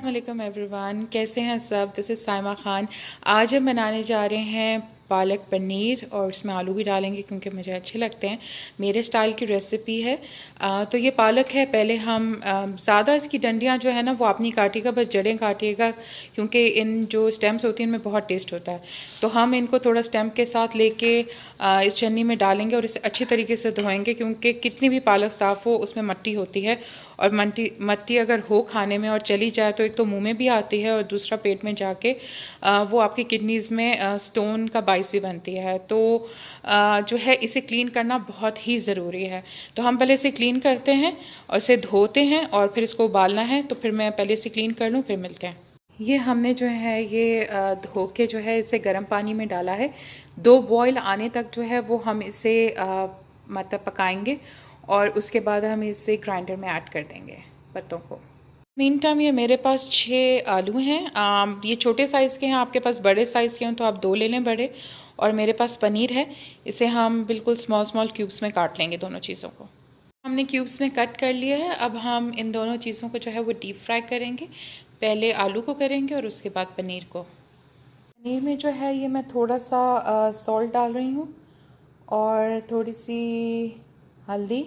वालेकुम एवरीवन, कैसे हैं सब। This is Saima Khan. आज हम बनाने जा रहे हैं पालक पनीर और इसमें आलू भी डालेंगे क्योंकि मुझे अच्छे लगते हैं। मेरे स्टाइल की रेसिपी है। तो ये पालक है। पहले हम ज़्यादा इसकी डंडियाँ जो है ना वो आप नहीं काटिएगा, बस जड़ें काटिएगा क्योंकि इन जो स्टेम्स होती हैं इनमें बहुत टेस्ट होता है। तो हम इनको थोड़ा स्टेम के साथ लेके इस छन्नी में डालेंगे और इसे अच्छी तरीके से धोएंगे क्योंकि कितनी भी पालक साफ़ हो उसमें मट्टी होती है और मट्टी अगर हो खाने में और चली जाए तो एक तो मुंह में भी आती है और दूसरा पेट में जाके वो आपकी किडनीज़ में स्टोन का बाइस भी बनती है। तो जो है इसे क्लीन करना बहुत ही ज़रूरी है। तो हम पहले इसे क्लीन करते हैं और इसे धोते हैं और फिर इसको उबालना है। तो फिर मैं पहले इसे क्लीन कर लूँ फिर मिलते हैं। ये हमने जो है ये धो के जो है इसे गर्म पानी में डाला है। 2 बॉयल आने तक जो है वो हम इसे मतलब पकाएंगे और उसके बाद हम इसे ग्राइंडर में ऐड कर देंगे पत्तों को। मीन टाइम ये मेरे पास 6 आलू हैं। ये छोटे साइज़ के हैं, आपके पास बड़े साइज़ के हैं तो आप 2 ले लें बड़े। और मेरे पास पनीर है, इसे हम बिल्कुल स्मॉल स्मॉल क्यूब्स में काट लेंगे दोनों चीज़ों को। हमने क्यूब्स में कट कर लिया है। अब हम इन दोनों चीज़ों को जो है वो डीप फ्राई करेंगे। पहले आलू को करेंगे और उसके बाद पनीर को। पनीर में जो है ये मैं थोड़ा सा सॉल्ट डाल रही हूँ और थोड़ी सी हल्दी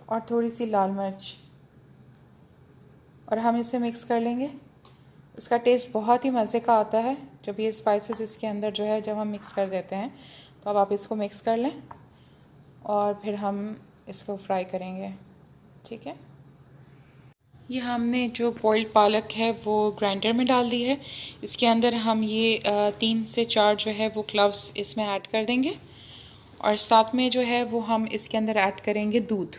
और थोड़ी सी लाल मिर्च और हम इसे मिक्स कर लेंगे। इसका टेस्ट बहुत ही मज़े का आता है जब ये स्पाइसेस इसके अंदर जो है जब हम मिक्स कर देते हैं। तो अब आप इसको मिक्स कर लें और फिर हम इसको फ्राई करेंगे। ठीक है। ये हमने जो बॉइल्ड पालक है वो ग्राइंडर में डाल दी है। इसके अंदर हम ये 3 से 4 जो है वो क्लव्स इसमें ऐड कर देंगे और साथ में जो है वो हम इसके अंदर ऐड करेंगे दूध।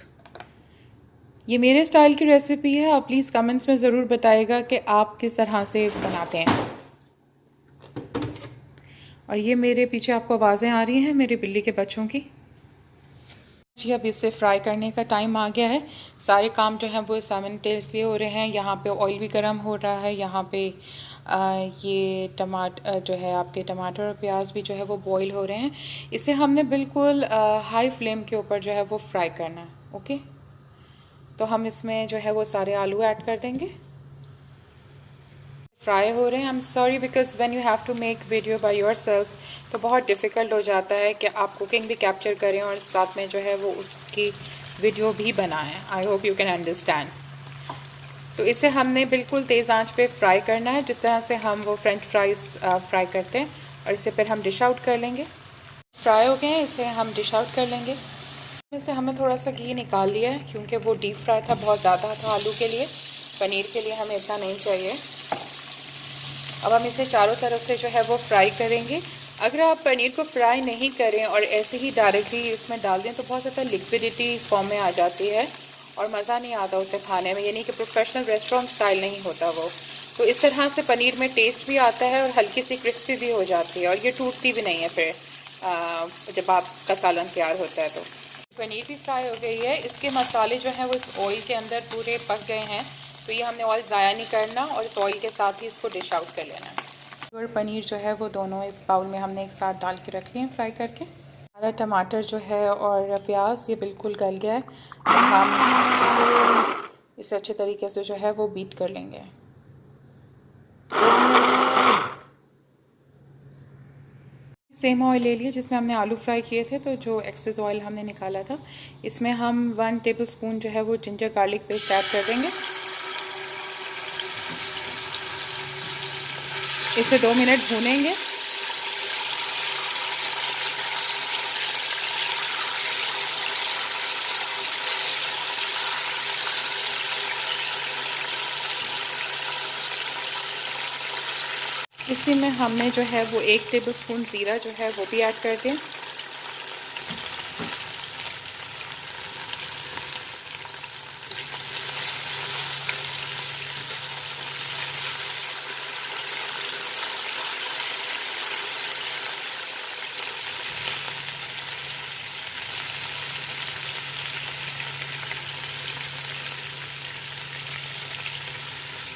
ये मेरे स्टाइल की रेसिपी है। आप प्लीज़ कमेंट्स में ज़रूर बताइएगा कि आप किस तरह से बनाते हैं। और ये मेरे पीछे आपको आवाज़ें आ रही हैं मेरे बिल्ली के बच्चों की। जी अब इसे फ्राई करने का टाइम आ गया है। सारे काम जो हैं वो साइमल्टेनियसली हो रहे हैं। यहाँ पे ऑयल भी गर्म हो रहा है, यहाँ पे ये जो है आपके टमाटर और प्याज भी जो है वो बॉईल हो रहे हैं। इसे हमने बिल्कुल हाई फ्लेम के ऊपर जो है वो फ्राई करना है। ओके, तो हम इसमें जो है वो सारे आलू ऐड कर देंगे। फ्राई हो रहे हैं। I am sorry because when you have to make video by yourself तो बहुत डिफ़िकल्ट हो जाता है कि आप कुकिंग भी कैप्चर करें और साथ में जो है वो उसकी वीडियो भी बनाएं। I hope you can understand. तो इसे हमने बिल्कुल तेज़ आंच पे फ्राई करना है जिस तरह से हम वो फ्रेंच फ्राइज़ फ्राई करते हैं और इसे फिर हम डिश आउट कर लेंगे। फ्राई हो गए हैं, इसे हम डिश आउट कर लेंगे। इसमें से हमने थोड़ा सा घी निकाल लिया है क्योंकि वो डीप फ्राई था, बहुत ज़्यादा था आलू के लिए। पनीर के लिए हमें इतना नहीं चाहिए। अब हम इसे चारों तरफ से जो है वो फ्राई करेंगे। अगर आप पनीर को फ्राई नहीं करें और ऐसे ही डायरेक्टली उसमें डाल दें तो बहुत ज़्यादा लिक्विडिटी फॉर्म में आ जाती है और मज़ा नहीं आता उसे खाने में, यानी कि प्रोफेशनल रेस्टोरेंट स्टाइल नहीं होता वो। तो इस तरह से पनीर में टेस्ट भी आता है और हल्की सी क्रिस्पी भी हो जाती है और ये टूटती भी नहीं है फिर जब आपका सालन तैयार होता है। तो पनीर भी फ्राई हो गई है। इसके मसाले जो हैं वो इस ऑयल के अंदर पूरे पक गए हैं। तो ये हमने ऑयल ज़ाया नहीं करना और इस ऑयल के साथ ही इसको डिश आउट कर लेना है। और पनीर जो है वो दोनों इस बाउल में हमने एक साथ डाल के रख लिए हैं फ्राई करके। हमारा टमाटर जो है और प्याज ये बिल्कुल गल गया है। तो हम इसे अच्छे तरीके से जो है वो बीट कर लेंगे। सेम ऑयल ले लिया जिसमें हमने आलू फ्राई किए थे। तो जो एक्सेस ऑयल हमने निकाला था इसमें हम 1 टेबलस्पून जो है वो जिंजर गार्लिक पेस्ट ऐड कर देंगे। इसे 2 मिनट भूनेंगे। इसी में हमने जो है वो 1 टेबलस्पून ज़ीरा जो है वो भी ऐड कर दें।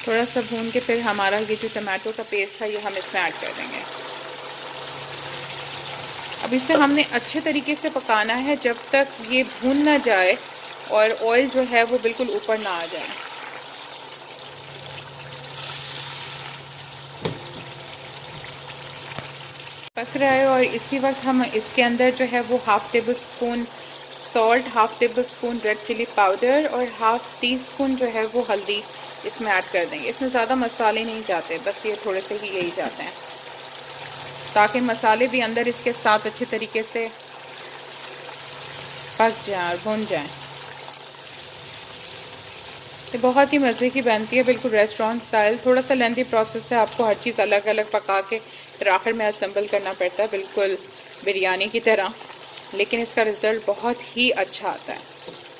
थोड़ा सा भून के फिर हमारा ये जो टमाटो का पेस्ट था ये हम इसमें ऐड कर देंगे। अब अब इसे हमने अच्छे तरीके से पकाना है जब तक ये भून ना जाए और ऑयल जो है वो बिल्कुल ऊपर ना आ जाए। पक रहा है और इसी वक्त हम इसके अंदर जो है वो half tablespoon salt, half tablespoon red chilli powder और हाफ़ टी स्पून जो है वो हल्दी इसमें ऐड कर देंगे। इसमें ज़्यादा मसाले नहीं जाते, बस ये थोड़े से ही यही जाते हैं ताकि मसाले भी अंदर इसके साथ अच्छे तरीके से पक जाएं और भुन जाएं। ये बहुत ही मज़े की बनती है, बिल्कुल रेस्टोरेंट स्टाइल। थोड़ा सा लेंथी प्रोसेस है, आपको हर चीज़ अलग अलग पका के फिर आखिर में असेंबल करना पड़ता है, बिल्कुल बिरयानी की तरह, लेकिन इसका रिज़ल्ट बहुत ही अच्छा आता है।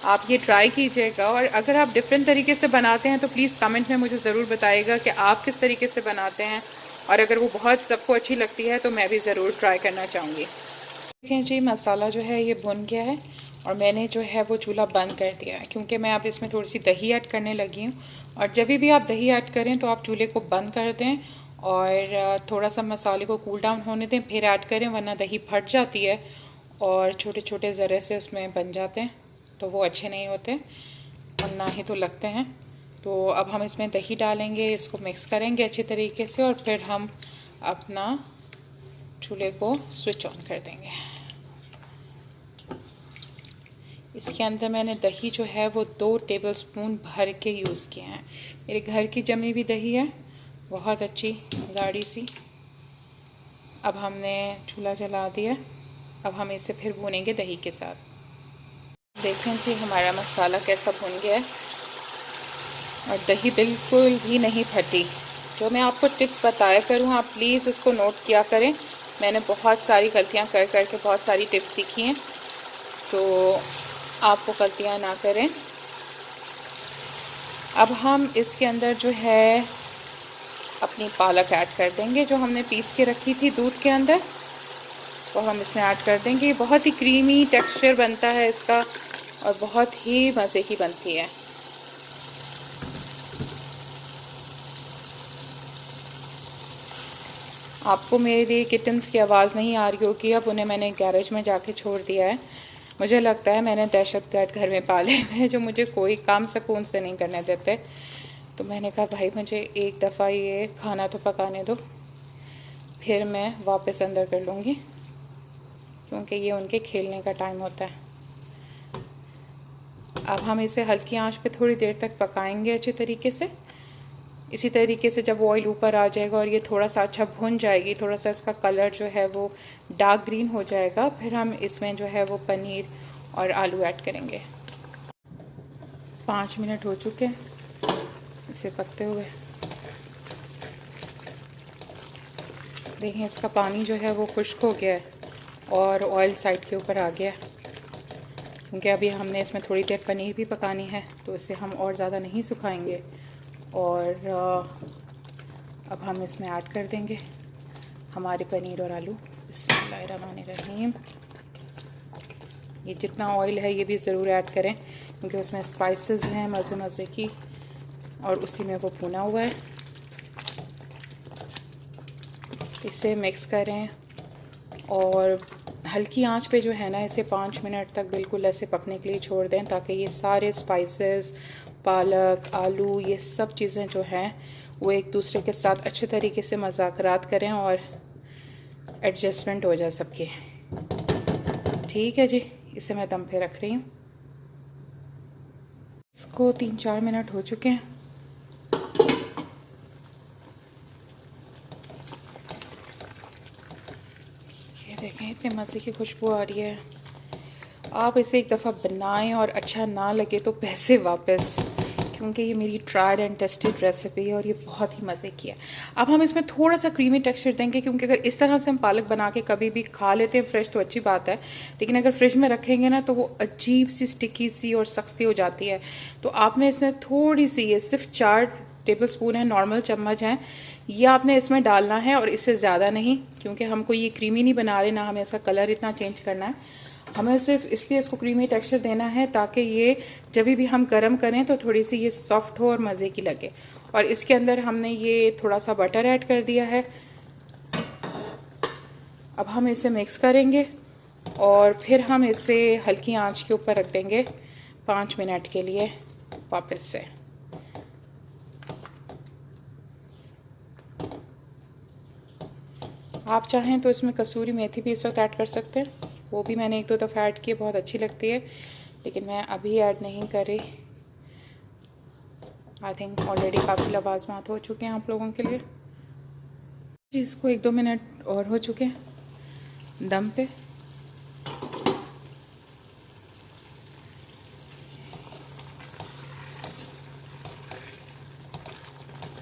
आप ये ट्राई कीजिएगा और अगर आप डिफरेंट तरीके से बनाते हैं तो प्लीज़ कमेंट में मुझे ज़रूर बताइएगा कि आप किस तरीके से बनाते हैं, और अगर वो बहुत सबको अच्छी लगती है तो मैं भी ज़रूर ट्राई करना चाहूँगी। देखें जी, मसाला जो है ये भुन गया है और मैंने जो है वो चूल्हा बंद कर दिया है, क्योंकि मैं अब इसमें थोड़ी सी दही ऐड करने लगी हूँ। और जब भी आप दही ऐड करें तो आप चूल्हे को बंद कर दें और थोड़ा सा मसाले को कूल डाउन होने दें, फिर ऐड करें, वरना दही फट जाती है और छोटे छोटे ज़रे से उसमें बन जाते हैं तो वो अच्छे नहीं होते और ना ही तो लगते हैं। तो अब हम इसमें दही डालेंगे, इसको मिक्स करेंगे अच्छे तरीके से और फिर हम अपना चूल्हे को स्विच ऑन कर देंगे। इसके अंदर मैंने दही जो है वो 2 टेबलस्पून भर के यूज़ किए हैं। मेरे घर की जमी हुई दही है, बहुत अच्छी गाढ़ी सी। अब हमने चूल्हा जला दिया, अब हम इसे फिर भूनेंगे दही के साथ। देखें जी हमारा मसाला कैसा भुन गया है और दही बिल्कुल भी नहीं फटी। जो मैं आपको टिप्स बताया करूँ आप प्लीज़ उसको नोट किया करें। मैंने बहुत सारी गलतियाँ कर के बहुत सारी टिप्स सीखी हैं, तो आप वो गलतियाँ ना करें। अब हम इसके अंदर जो है अपनी पालक ऐड कर देंगे, जो हमने पीस के रखी थी दूध के अंदर, वो हम इसमें ऐड कर देंगे। बहुत ही क्रीमी टेक्सचर बनता है इसका और बहुत ही मज़े की बनती है। आपको मेरे किटन्स की आवाज़ नहीं आ रही होगी, अब उन्हें मैंने गैरेज में जाके छोड़ दिया है। मुझे लगता है मैंने दहशतगर्द घर में पाले हुए हैं जो मुझे कोई काम सुकून से नहीं करने देते। तो मैंने कहा भाई मुझे एक दफ़ा ये खाना तो पकाने दो, फिर मैं वापस अंदर कर लूँगी, क्योंकि ये उनके खेलने का टाइम होता है। अब हम इसे हल्की आंच पे थोड़ी देर तक पकाएंगे अच्छे तरीके से। इसी तरीके से जब ऑयल ऊपर आ जाएगा और ये थोड़ा सा अच्छा भुन जाएगी, थोड़ा सा इसका कलर जो है वो डार्क ग्रीन हो जाएगा, फिर हम इसमें जो है वो पनीर और आलू ऐड करेंगे। 5 मिनट हो चुके हैं इसे पकते हुए। देखिए इसका पानी जो है वो खुश्क हो गया है और ऑयल साइड के ऊपर आ गया है, क्योंकि अभी हमने इसमें थोड़ी देर पनीर भी पकानी है, तो इसे हम और ज़्यादा नहीं सुखाएंगे। और अब हम इसमें ऐड कर देंगे हमारे पनीर और आलू। बिस्मिल्लाहिर्रहमानिर्रहीम। ये जितना ऑयल है ये भी ज़रूर ऐड करें, क्योंकि उसमें स्पाइसेस हैं मज़े मज़े की और उसी में वो भुना हुआ है। इसे मिक्स करें और हल्की आंच पे जो है ना इसे 5 मिनट तक बिल्कुल ऐसे पकने के लिए छोड़ दें, ताकि ये सारे स्पाइसेस, पालक, आलू, ये सब चीज़ें जो हैं वो एक दूसरे के साथ अच्छे तरीके से मज़ाकरात करें और एडजस्टमेंट हो जाए सबके। ठीक है जी, इसे मैं दम पे रख रही हूँ। इसको 3-4 मिनट हो चुके हैं। ये देखें इतने मज़े की खुशबू आ रही है। आप इसे एक दफ़ा बनाएं और अच्छा ना लगे तो पैसे वापस, क्योंकि ये मेरी ट्राइड एंड टेस्टेड रेसिपी है और ये बहुत ही मज़े की है। अब हम इसमें थोड़ा सा क्रीमी टेक्सचर देंगे, क्योंकि अगर इस तरह से हम पालक बना के कभी भी खा लेते हैं फ्रेश तो अच्छी बात है, लेकिन अगर फ्रिज में रखेंगे ना तो वो अजीब सी स्टिकी सी और सख्त सी हो जाती है। तो आपने इसमें थोड़ी सी, ये सिर्फ 4 टेबल स्पून है, नॉर्मल चम्मच हैं, ये आपने इसमें डालना है और इससे ज़्यादा नहीं, क्योंकि हमको ये क्रीमी नहीं बना रहे, ना हमें इसका कलर इतना चेंज करना है। हमें सिर्फ इसलिए इसको क्रीमी टेक्सचर देना है ताकि ये जब भी हम गर्म करें तो थोड़ी सी ये सॉफ्ट हो और मज़े की लगे। और इसके अंदर हमने ये थोड़ा सा बटर ऐड कर दिया है। अब हम इसे मिक्स करेंगे और फिर हम इसे हल्की आंच के ऊपर रख देंगे 5 मिनट के लिए वापस से। आप चाहें तो इसमें कसूरी मेथी भी इस वक्त ऐड कर सकते हैं, वो भी मैंने 1-2 दफ़ा ऐड की, बहुत अच्छी लगती है, लेकिन मैं अभी ऐड नहीं कर रही। आई थिंक ऑलरेडी काफ़ी लवाज़मात हो चुके हैं आप लोगों के लिए जी। इसको 1-2 मिनट और हो चुके हैं दम पे।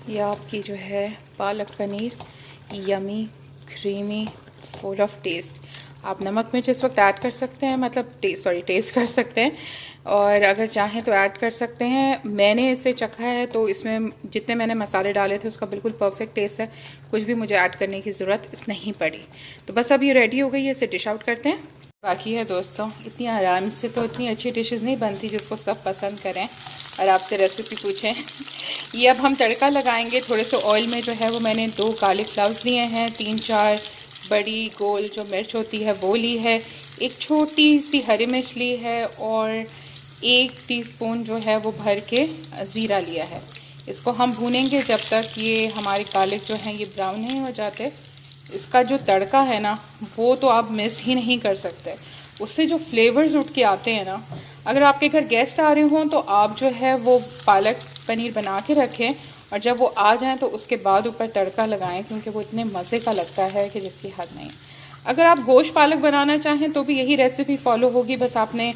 यह आपकी जो है palak paneer yummy, creamy, full of taste. आप नमक मिर्च इस वक्त ऐड कर सकते हैं, मतलब टेस्ट कर सकते हैं, और अगर चाहें तो ऐड कर सकते हैं। मैंने इसे चखा है तो इसमें जितने मैंने मसाले डाले थे उसका बिल्कुल परफेक्ट टेस्ट है, कुछ भी मुझे ऐड करने की ज़रूरत नहीं पड़ी। तो बस अब ये रेडी हो गई है, इसे डिश आउट करते हैं। बाकी है दोस्तों, इतनी आराम से तो इतनी अच्छी डिशेस नहीं बनती जिसको सब पसंद करें और आपसे रेसिपी पूछें। ये अब हम तड़का लगाएंगे। थोड़े से ऑयल में जो है वो मैंने 2 काले क्लव्स लिए हैं, 3-4 बड़ी गोल जो मिर्च होती है वो ली है, एक छोटी सी हरी मिर्च ली है, और 1 टीस्पून जो है वो भर के ज़ीरा लिया है। इसको हम भूनेंगे जब तक ये हमारे गार्लिक जो हैं ये ब्राउन नहीं हो जाते। इसका जो तड़का है ना वो तो आप मिस ही नहीं कर सकते, उससे जो फ्लेवर्स उठ के आते हैं ना। अगर आपके घर गेस्ट आ रहे हों तो आप जो है वो पालक पनीर बना के रखें, और जब वो आ जाएं तो उसके बाद ऊपर तड़का लगाएं, क्योंकि वो इतने मज़े का लगता है कि जिसकी हद नहीं। अगर आप गोश्त पालक बनाना चाहें तो भी यही रेसिपी फॉलो होगी, बस आपने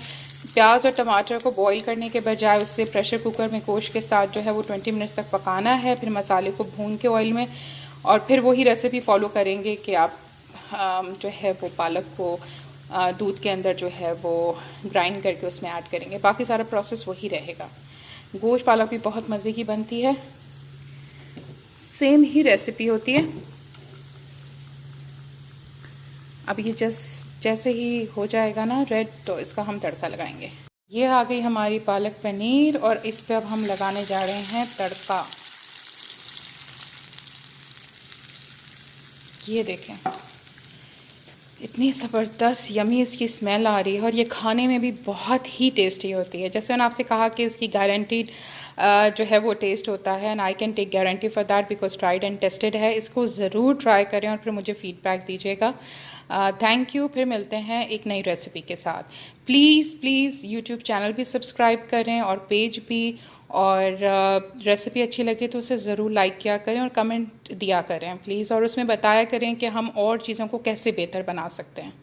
प्याज और टमाटर को बॉईल करने के बजाय उससे प्रेशर कुकर में गोश्त के साथ जो है वो 20 मिनट्स तक पकाना है, फिर मसाले को भून के ऑयल में, और फिर वही रेसिपी फॉलो करेंगे कि आप जो है वो पालक को दूध के अंदर जो है वो ग्राइंड करके उसमें ऐड करेंगे। बाकी सारा प्रोसेस वही रहेगा। गोश्त पालक भी बहुत मज़े की बनती है, सेम ही रेसिपी होती है। अब ये जैसे ही हो जाएगा ना रेड, तो इसका हम तड़का लगाएंगे। ये आ गई हमारी पालक पनीर, और इस पर अब हम लगाने जा रहे हैं तड़का। ये देखें, इतनी ज़बरदस्त यमी इसकी स्मेल आ रही है, और ये खाने में भी बहुत ही टेस्टी होती है। जैसे मैंने आपसे कहा कि इसकी गारंटीड जो है वो टेस्ट होता है, and I can take guarantee for that because tried and tested है। इसको ज़रूर ट्राई करें और फिर मुझे फ़ीडबैक दीजिएगा। Thank you. फिर मिलते हैं एक नई रेसिपी के साथ। प्लीज़ यूट्यूब चैनल भी सब्सक्राइब करें और पेज भी, और रेसिपी अच्छी लगे तो उसे ज़रूर लाइक किया करें और कमेंट दिया करें प्लीज़, और उसमें बताया करें कि हम और चीज़ों को कैसे बेहतर बना सकते हैं।